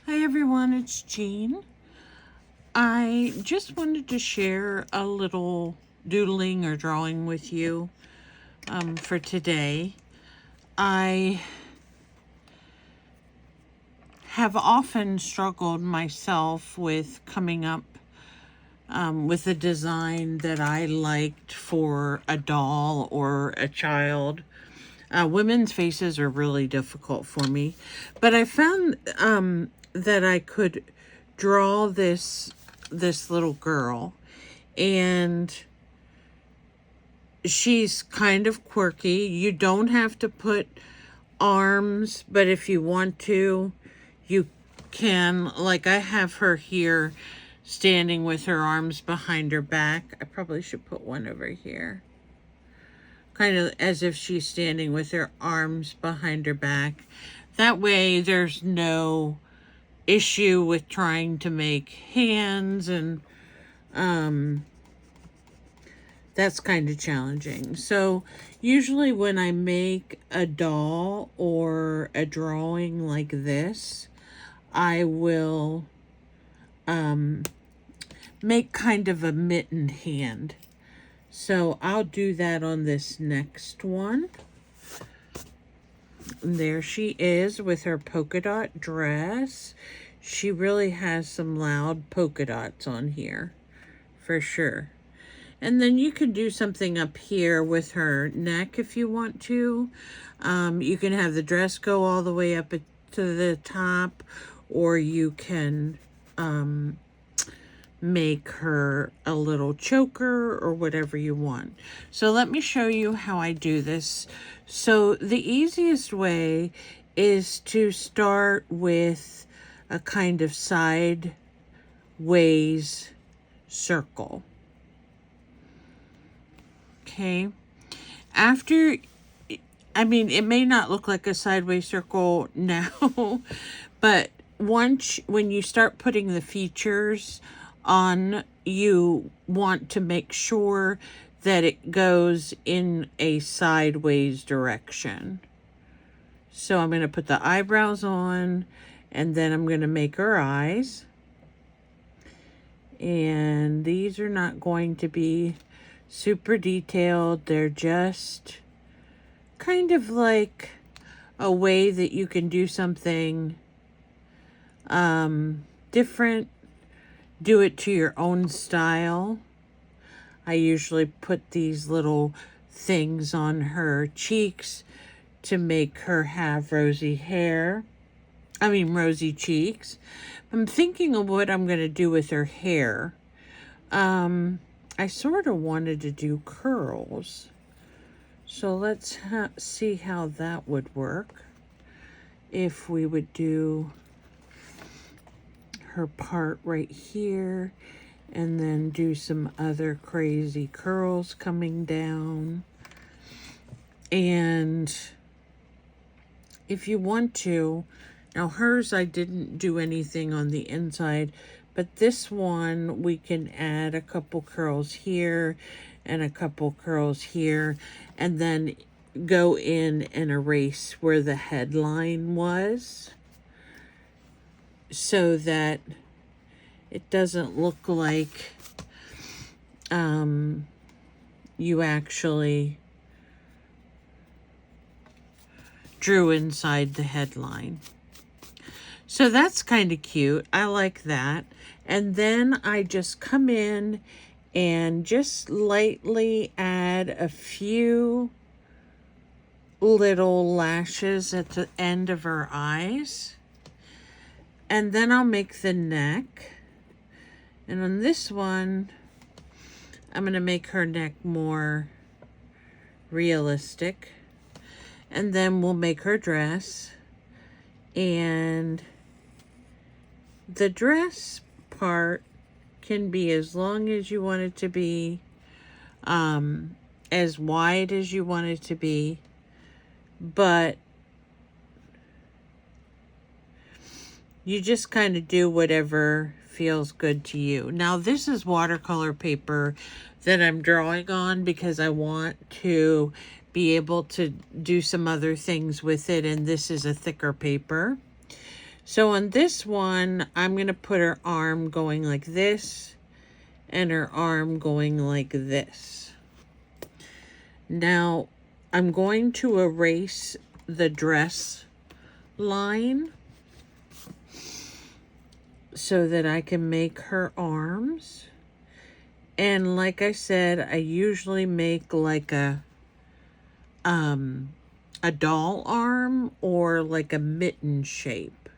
Hi everyone, it's Jean. I just wanted to share a little doodling or drawing with you for today. I have often struggled myself with coming up with a design that I liked for a doll or a child. Women's faces are really difficult for me, but I found that I could draw this little girl, and she's kind of quirky. You don't have to put arms, but if you want to, you can. Like, I have her here standing with her arms behind her back. I probably should put one over here, kind of as if she's standing with her arms behind her back. That way there's no issue with trying to make hands, and that's kind of challenging. So usually when I make a doll or a drawing like this, I will make kind of a mitten hand. So I'll do that on this next one. And there she is with her polka dot dress. She really has some loud polka dots on here, for sure. And then you can do something up here with her neck if you want to. You can have the dress go all the way up to the top, or you can make her a little choker or whatever you want. So let me show you how I do this. So the easiest way is to start with a kind of sideways circle. Okay. After, I mean, it may not look like a sideways circle now, but when you start putting the features on, you want to make sure that it goes in a sideways direction. So I'm going to put the eyebrows on, and then I'm going to make her eyes. And these are not going to be super detailed. They're just kind of like a way that you can do something different. Do it to your own style. I usually put these little things on her cheeks to make her have rosy cheeks. I'm thinking of what I'm going to do with her hair. I sort of wanted to do curls. So let's see how that would work. If we would do her part right here, and then do some other crazy curls coming down. And if you want to, now hers I didn't do anything on the inside, but this one we can add a couple curls here and a couple curls here, and then go in and erase where the headline was, so that it doesn't look like you actually drew inside the headline. So that's kind of cute. I like that. And then I just come in and just lightly add a few little lashes at the end of her eyes. And then I'll make the neck. And on this one, I'm going to make her neck more realistic. And then we'll make her dress. And the dress part can be as long as you want it to be, as wide as you want it to be. But you just kind of do whatever feels good to you. Now, this is watercolor paper that I'm drawing on because I want to be able to do some other things with it, and this is a thicker paper. So on this one, I'm going to put her arm going like this and her arm going like this. Now, I'm going to erase the dress line so that I can make her arms. And like I said, I usually make like a doll arm or like a mitten shape.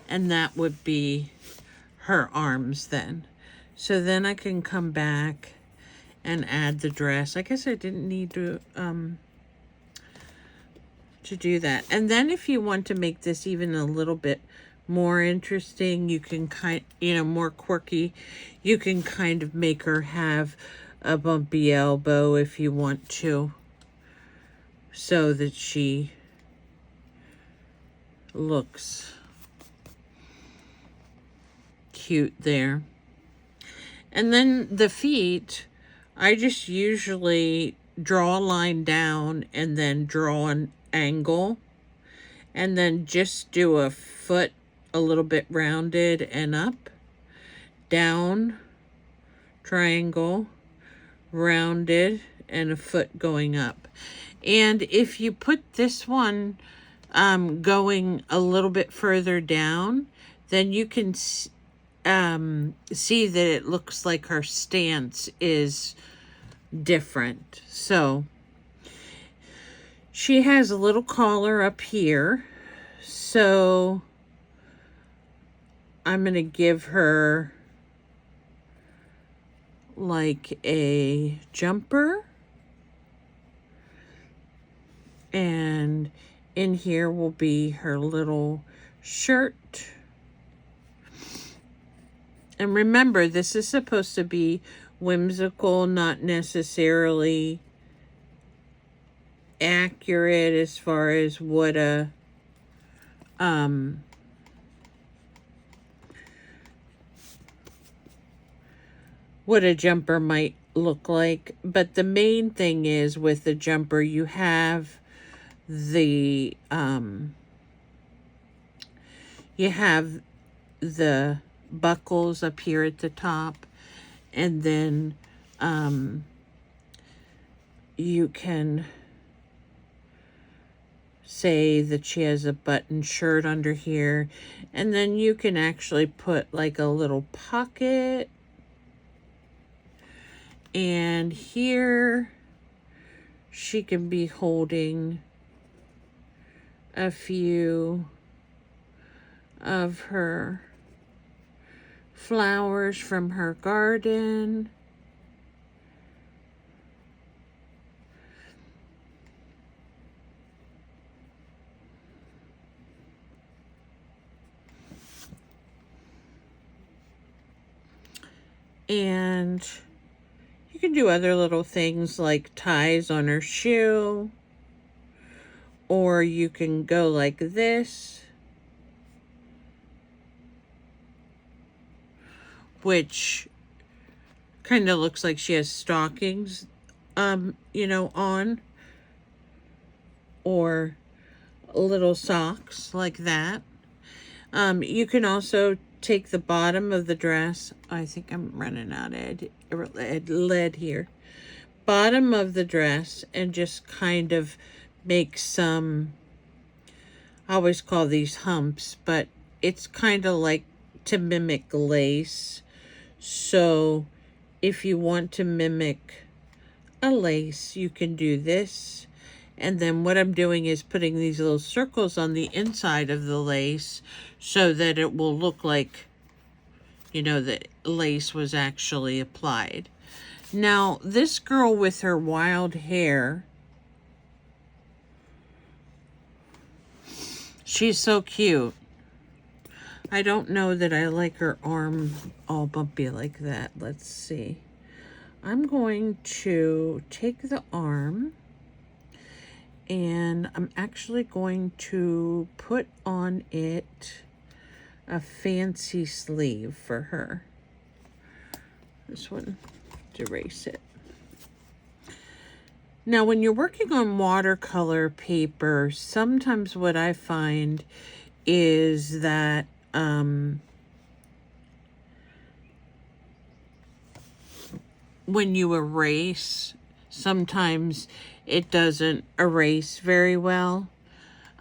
And that would be her arms then. So then I can come back and add the dress. I guess I didn't need to do that. And then if you want to make this even a little bit more interesting, you can more quirky, you can kind of make her have a bumpy elbow if you want to, so that she looks cute there. And then the feet, I just usually draw a line down and then draw an angle and then just do a foot a little bit rounded and up, down, triangle, rounded, and a foot going up. And if you put this one going a little bit further down, then you can see that it looks like her stance is different. So she has a little collar up here, so I'm going to give her like a jumper, and in here will be her little shirt. And remember, this is supposed to be whimsical, not necessarily accurate as far as what a jumper might look like. But the main thing is, with the jumper, you have the buckles up here at the top, and then you can say that she has a button shirt under here, and then you can actually put like a little pocket, and here she can be holding a few of her flowers from her garden. And you can do other little things like ties on her shoe, or you can go like this, which kind of looks like she has stockings, on, or little socks like that. You can also take the bottom of the dress. I think I'm running out of lead here. Bottom of the dress, and just kind of make some, I always call these humps, but it's kind of like to mimic lace. So if you want to mimic a lace, you can do this. And then what I'm doing is putting these little circles on the inside of the lace so that it will look like, that lace was actually applied. Now, this girl with her wild hair, she's so cute. I don't know that I like her arm all bumpy like that. Let's see. I'm going to take the arm, and I'm actually going to put on it a fancy sleeve for her. This one, to erase it. Now, when you're working on watercolor paper, sometimes what I find is that when you erase, sometimes it doesn't erase very well.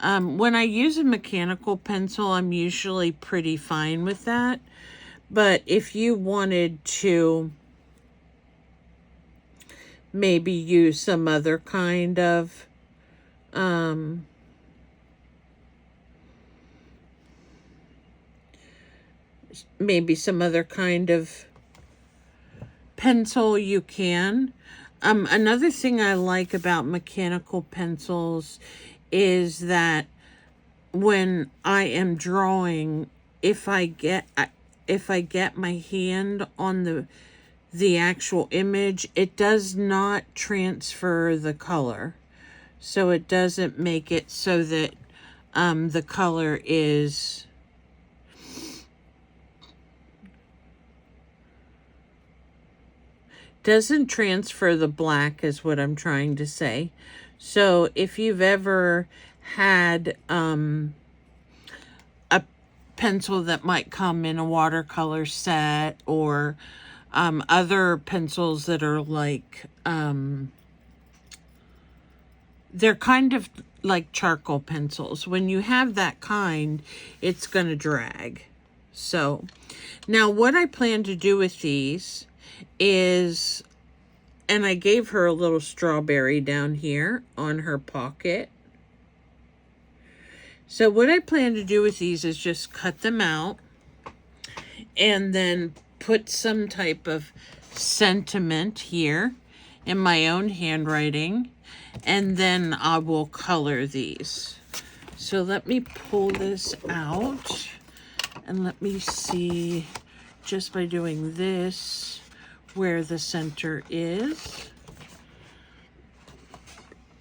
When I use a mechanical pencil, I'm usually pretty fine with that. But if you wanted to maybe use some other kind of pencil, you can. Another thing I like about mechanical pencils is that when I am drawing, if I get my hand on the actual image, it does not transfer the color. So it doesn't make it so that the color doesn't transfer the black, is what I'm trying to say. So if you've ever had a pencil that might come in a watercolor set, or other pencils that are like, they're kind of like charcoal pencils. When you have that kind, it's going to drag. So now what I plan to do with these is, and I gave her a little strawberry down here on her pocket. So what I plan to do with these is just cut them out and then put some type of sentiment here in my own handwriting, and then I will color these. So let me pull this out and let me see, just by doing this, where the center is.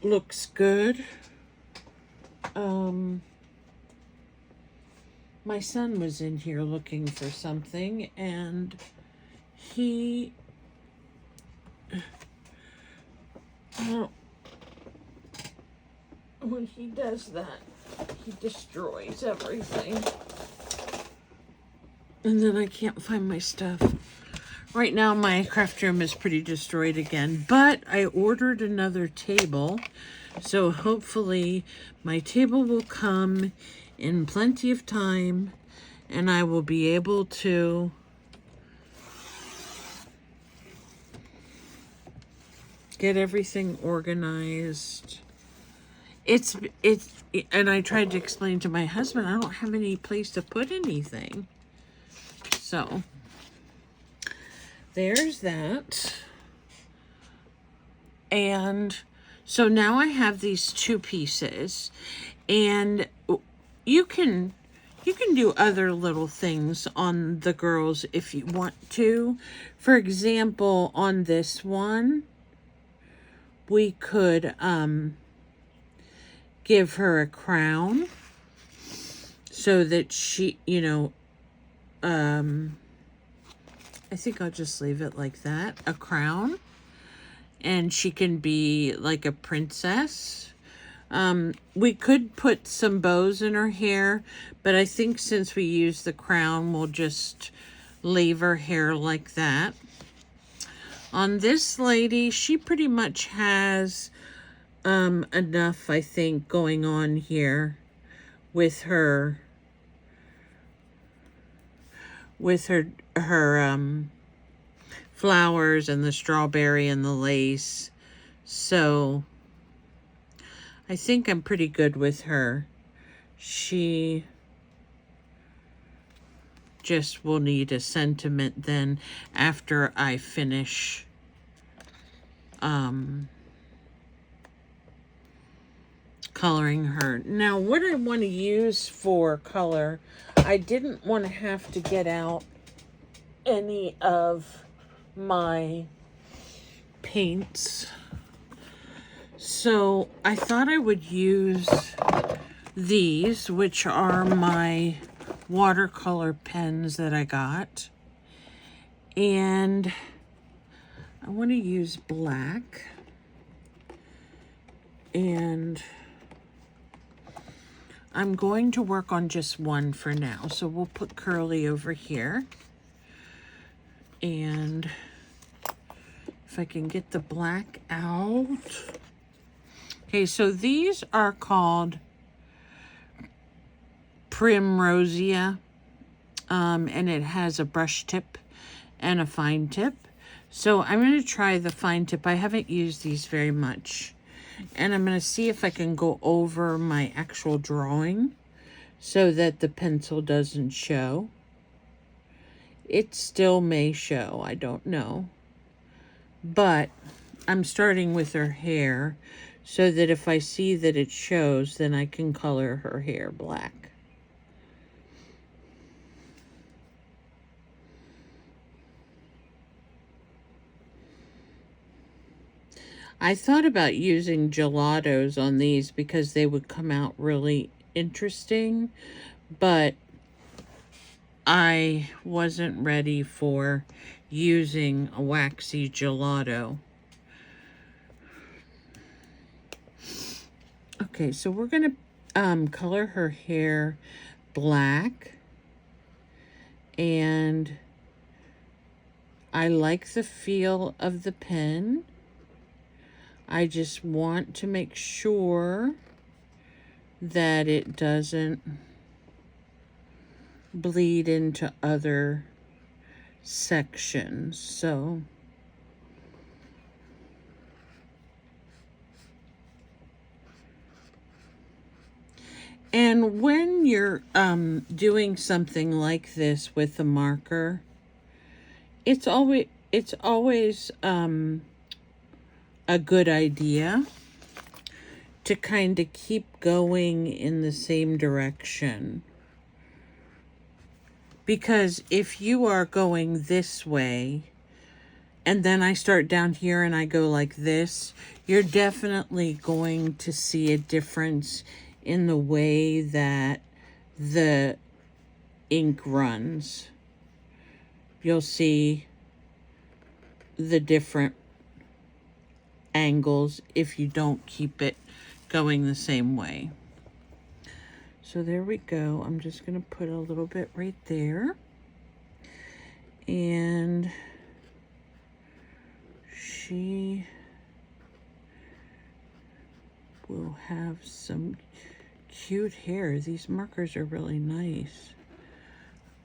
Looks good. My son was in here looking for something, and when he does that, he destroys everything. And then I can't find my stuff. Right now, my craft room is pretty destroyed again, but I ordered another table, so hopefully my table will come in plenty of time, and I will be able to get everything organized. And I tried to explain to my husband, I don't have any place to put anything. So there's that. And so now I have these two pieces, and you can do other little things on the girls if you want to. For example, on this one, we could give her a crown so that she, I think I'll just leave it like that, a crown, and she can be like a princess. We could put some bows in her hair, but I think since we use the crown, we'll just leave her hair like that. On this lady, she pretty much has enough, I think, going on here with her flowers and the strawberry and the lace. So I think I'm pretty good with her. She just will need a sentiment then after I finish coloring her. Now, what I want to use for color, I didn't want to have to get out any of my paints. So I thought I would use these, which are my watercolor pens that I got. And I want to use black. And I'm going to work on just one for now. So we'll put Curly over here. And if I can get the black out. Okay, so these are called Primrosia. And it has a brush tip and a fine tip. So I'm going to try the fine tip. I haven't used these very much. And I'm going to see if I can go over my actual drawing so that the pencil doesn't show. It still may show, I don't know. But I'm starting with her hair so that if I see that it shows, then I can color her hair black. I thought about using gelatos on these because they would come out really interesting, but I wasn't ready for using a waxy gelato. Okay, so we're going to color her hair black, and I like the feel of the pen. I just want to make sure that it doesn't bleed into other sections. So and when you're doing something like this with a marker, it's always a good idea to kind of keep going in the same direction. Because if you are going this way, and then I start down here and I go like this, you're definitely going to see a difference in the way that the ink runs. You'll see the different angles if you don't keep it going the same way. So there we go. I'm just going to put a little bit right there. And she will have some cute hair. These markers are really nice.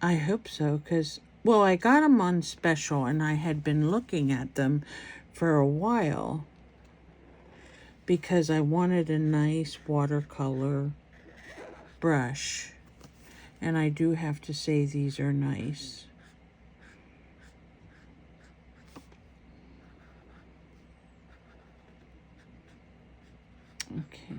I hope so, because, well, I got them on special and I had been looking at them for a while because I wanted a nice watercolor brush. And I do have to say these are nice. Okay.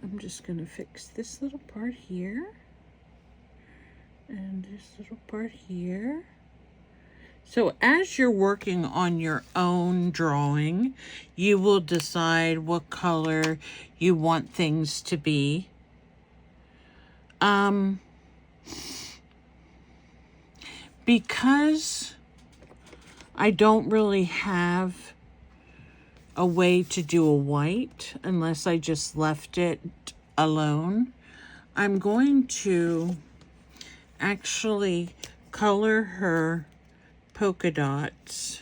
I'm just going to fix this little part here. And this little part here. So as you're working on your own drawing, you will decide what color you want things to be. Because I don't really have a way to do a white unless I just left it alone, I'm going to actually color her polka dots.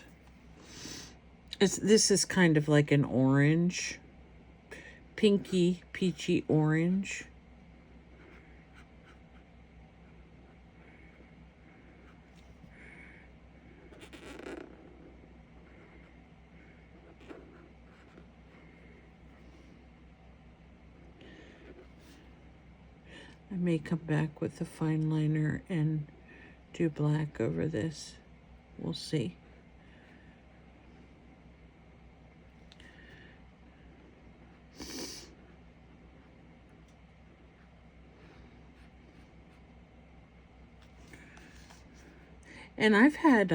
This is kind of like an orange, pinky, peachy orange. I may come back with the fine liner and do black over this. We'll see. And I've had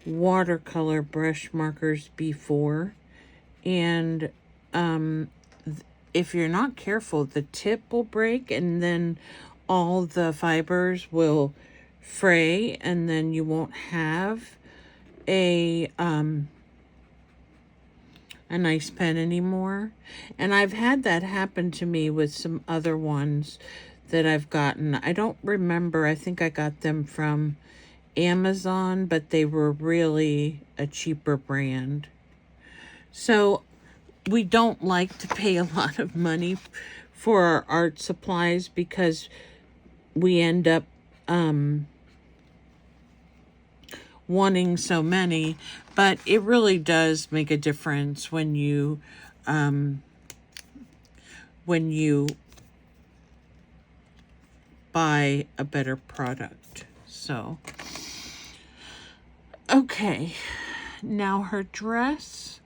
watercolor brush markers before, and if you're not careful, the tip will break and then all the fibers will fray, and then you won't have a a nice pen anymore. And I've had that happen to me with some other ones that I've gotten. I don't remember. I think I got them from Amazon, but they were really a cheaper brand. So we don't like to pay a lot of money for our art supplies because we end up wanting so many, but it really does make a difference when you buy a better product. So, okay, now her dress,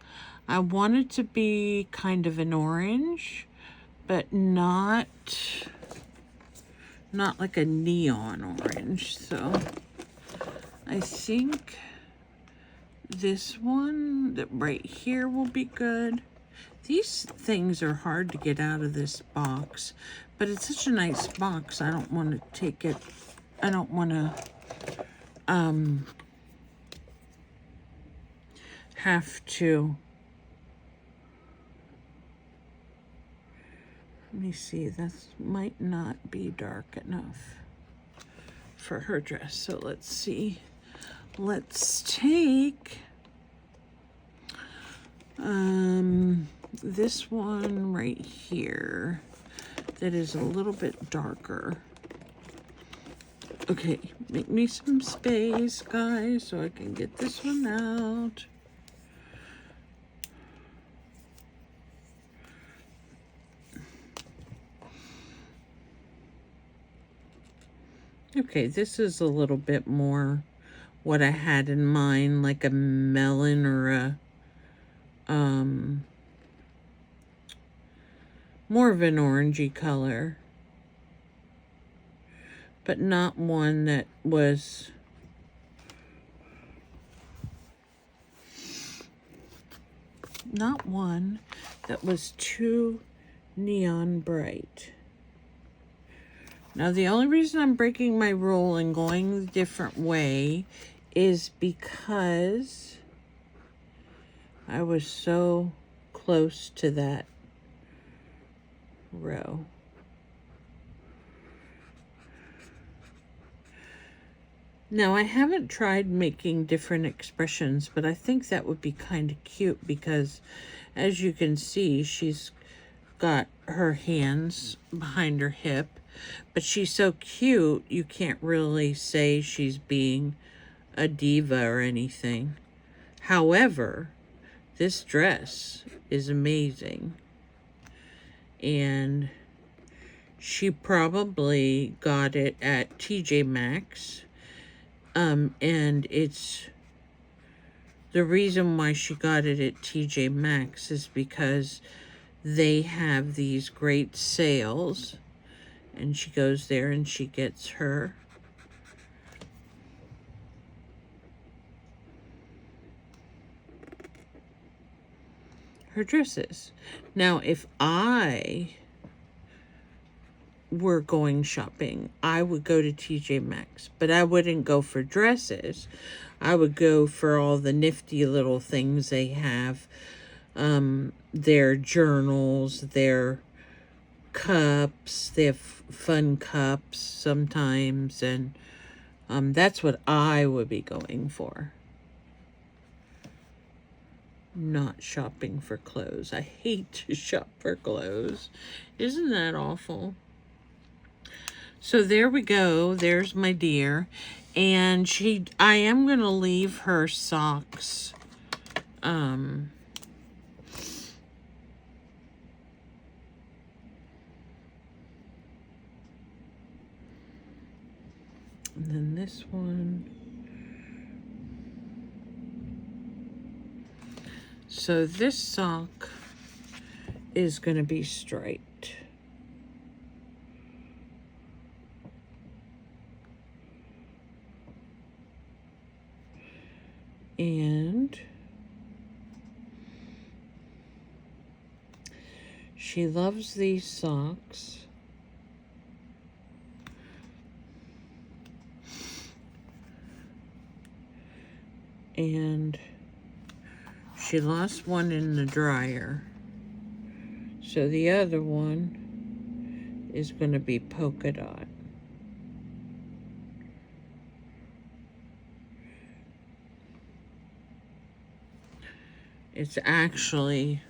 I want it to be kind of an orange, but not like a neon orange. So I think this one that right here will be good. These things are hard to get out of this box, but it's such a nice box. I don't want to take it. I don't want to have to. Let me see. That might not be dark enough for her dress. So let's see. Let's take this one right here that is a little bit darker. Okay, make me some space, guys, so I can get this one out. Okay, this is a little bit more what I had in mind, like a melon or a more of an orangey color, but not one that was too neon bright. Now, the only reason I'm breaking my rule and going a different way is because I was so close to that row. Now, I haven't tried making different expressions, but I think that would be kind of cute because, as you can see, she's got her hands behind her hip, but she's so cute, you can't really say she's being a diva or anything. However, this dress is amazing, and she probably got it at TJ Maxx, and it's the reason why she got it at TJ Maxx is because they have these great sales, and she goes there and she gets her dresses. Now, if I were going shopping, I would go to TJ Maxx, but I wouldn't go for dresses. I would go for all the nifty little things they have, their journals, their cups. They have fun cups sometimes, and that's what I would be going for. Not shopping for clothes. I hate to shop for clothes. Isn't that awful? So there we go. There's my dear. And I am going to leave her socks. And then this one. So this sock is going to be striped. And she loves these socks. And she lost one in the dryer. So the other one is going to be polka dot. It's actually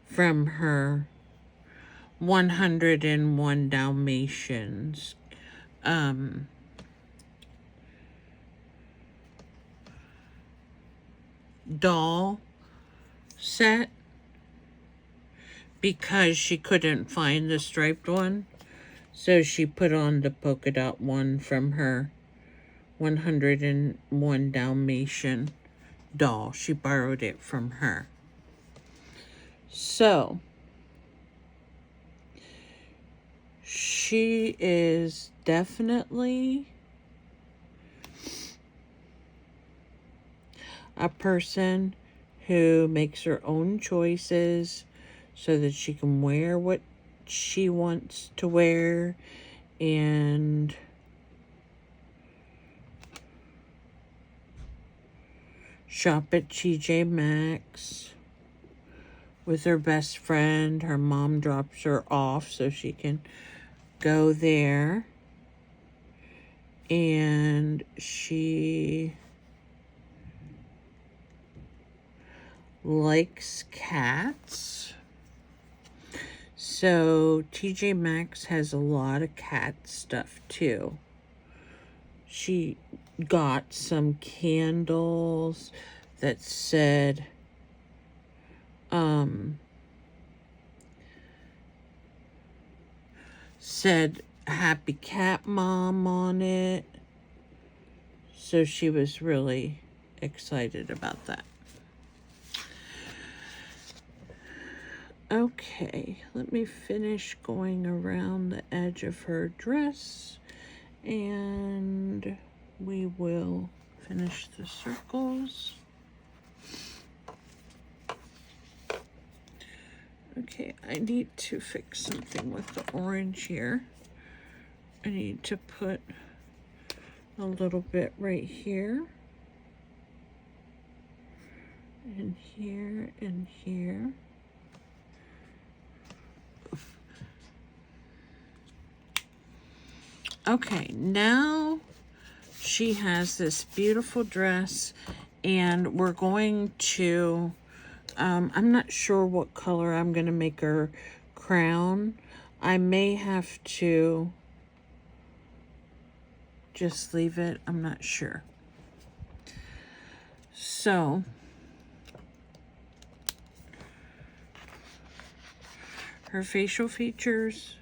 from her 101 Dalmatians doll set, because she couldn't find the striped one. So she put on the polka dot one from her 101 Dalmatian doll. She borrowed it from her. So she is definitely a person who makes her own choices so that she can wear what she wants to wear and shop at TJ Maxx with her best friend. Her mom drops her off so she can go there. And she likes cats. So TJ Maxx has a lot of cat stuff too. She got some candles that said Happy Cat Mom on it. So she was really excited about that. Okay, let me finish going around the edge of her dress and we will finish the circles. Okay, I need to fix something with the orange here. I need to put a little bit right here, and here, and here. Okay, now she has this beautiful dress, and we're going to, I'm not sure what color I'm going to make her crown. I may have to just leave it. I'm not sure. So, her facial features,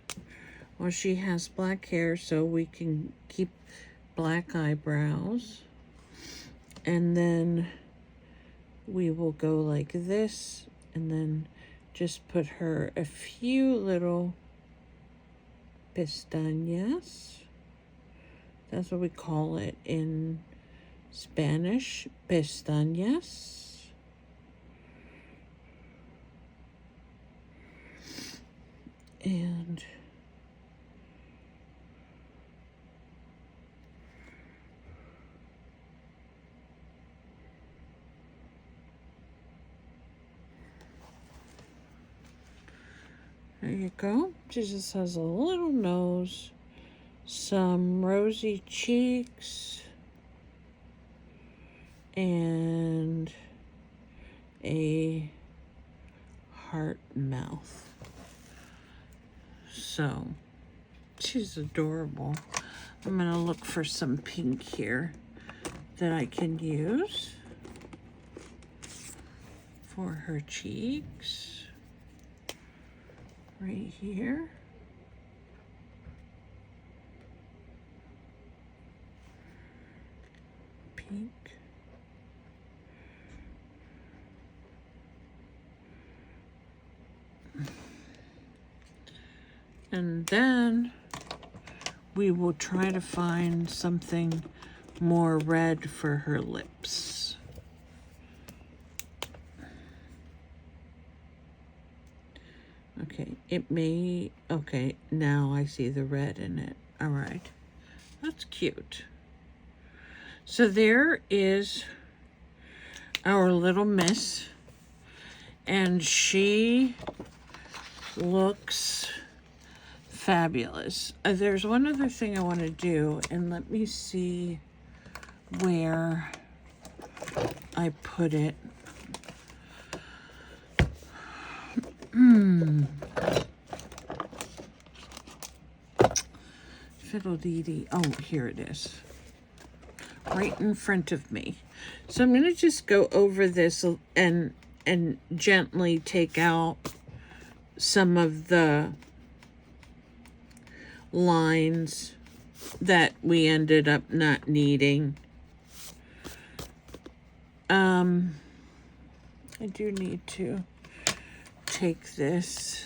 well, she has black hair, so we can keep black eyebrows. And then we will go like this, and then just put her a few little pestañas. That's what we call it in Spanish, pestañas. And there you go. She just has a little nose, some rosy cheeks, and a heart mouth. So, she's adorable. I'm going to look for some pink here that I can use for her cheeks. Right here. Pink. And then we will try to find something more red for her lips. Okay, it may, okay, now I see the red in it. All right, that's cute. So there is our little miss, and she looks fabulous. There's one other thing I want to do, and let me see where I put it. Fiddle-dee-dee. Oh, here it is. Right in front of me. So I'm going to just go over this and gently take out some of the lines that we ended up not needing. I do need to take this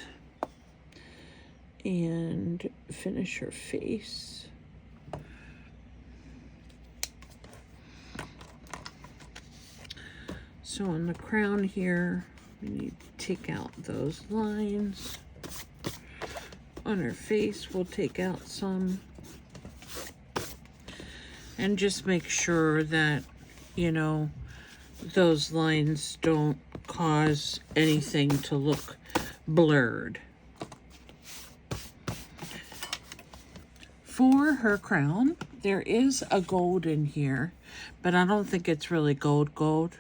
and finish her face. So on the crown here, we need to take out those lines. On her face, we'll take out some. And just make sure that, you know, those lines don't cause anything to look blurred. For her crown, there is a gold in here, but I don't think it's really gold.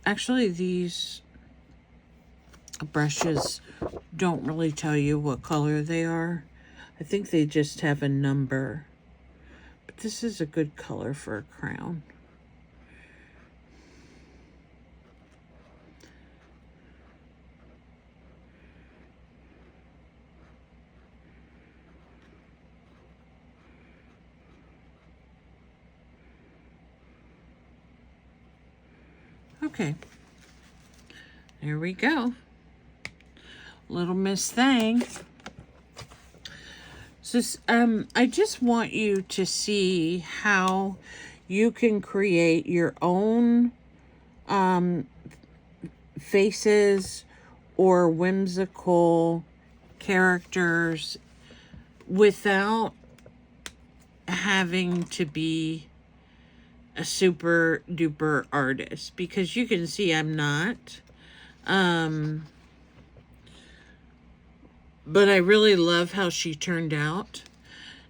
Actually, these brushes don't really tell you what color they are. I think they just have a number. But this is a good color for a crown. Okay, there we go. Little Miss Thing. So, I just want you to see how you can create your own faces or whimsical characters without having to be a super duper artist, because you can see I'm not. But I really love how she turned out.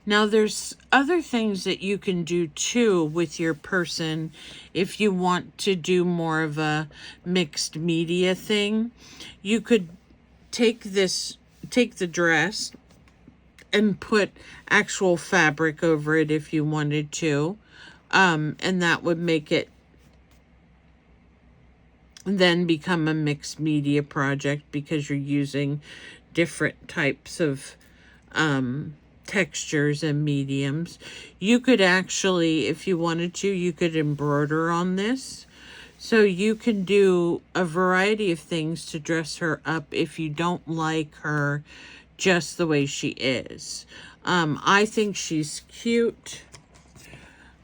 Now there's other things that you can do too with your person if you want to do more of a mixed media thing. You could take the dress and put actual fabric over it if you wanted to. And that would make it then become a mixed media project because you're using different types of textures and mediums. You could actually, if you wanted to, you could embroider on this. So you can do a variety of things to dress her up if you don't like her just the way she is. I think she's cute.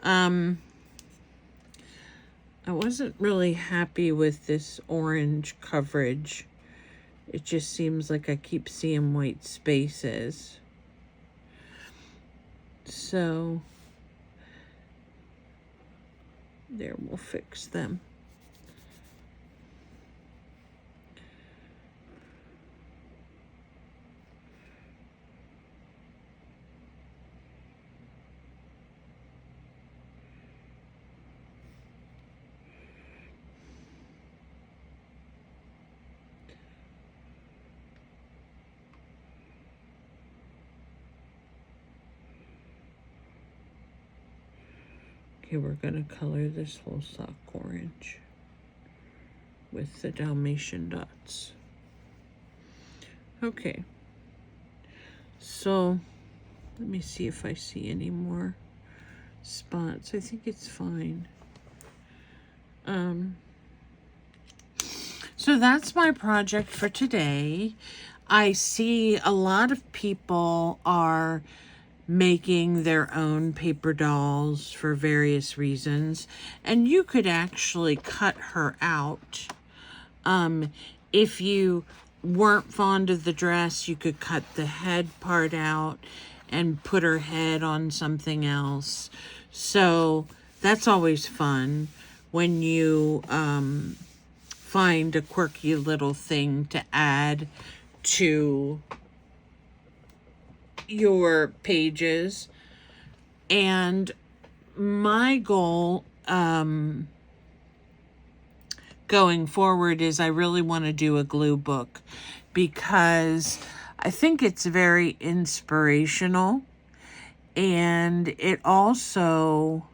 I wasn't really happy with this orange coverage. It just seems like I keep seeing white spaces. So, there, we'll fix them. Okay, we're going to color this whole sock orange with the Dalmatian dots. Okay, so let me see if I see any more spots. I think it's fine. So that's my project for today. I see a lot of people are making their own paper dolls for various reasons, and you could actually cut her out if you weren't fond of the dress, you could cut the head part out and put her head on something else. So that's always fun when you find a quirky little thing to add to your pages. And my goal going forward is I really want to do a glue book, because I think it's very inspirational, and it also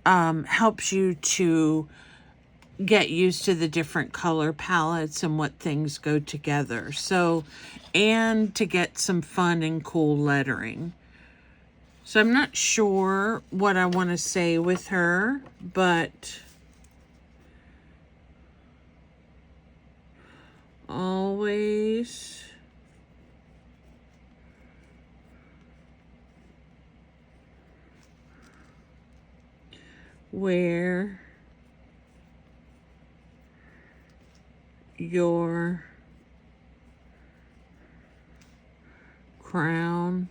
helps you to get used to the different color palettes and what things go together. So, and to get some fun and cool lettering. So I'm not sure what I want to say with her, but always wear your crown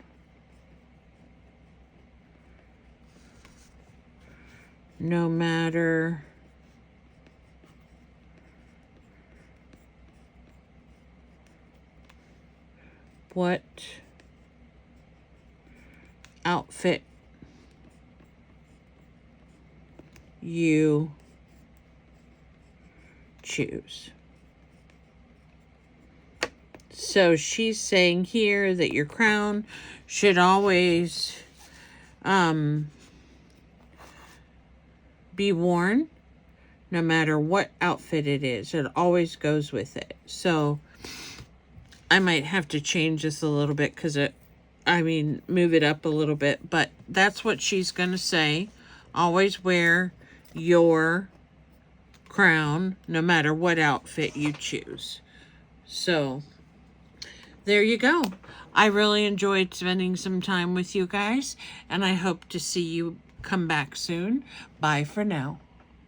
no matter what outfit you choose. So she's saying here that your crown should always be worn no matter what outfit it is. It always goes with it. So I might have to change this a little bit because move it up a little bit, but that's what she's going to say. Always wear your crown no matter what outfit you choose. So there you go. I really enjoyed spending some time with you guys, and I hope to see you come back soon. Bye for now.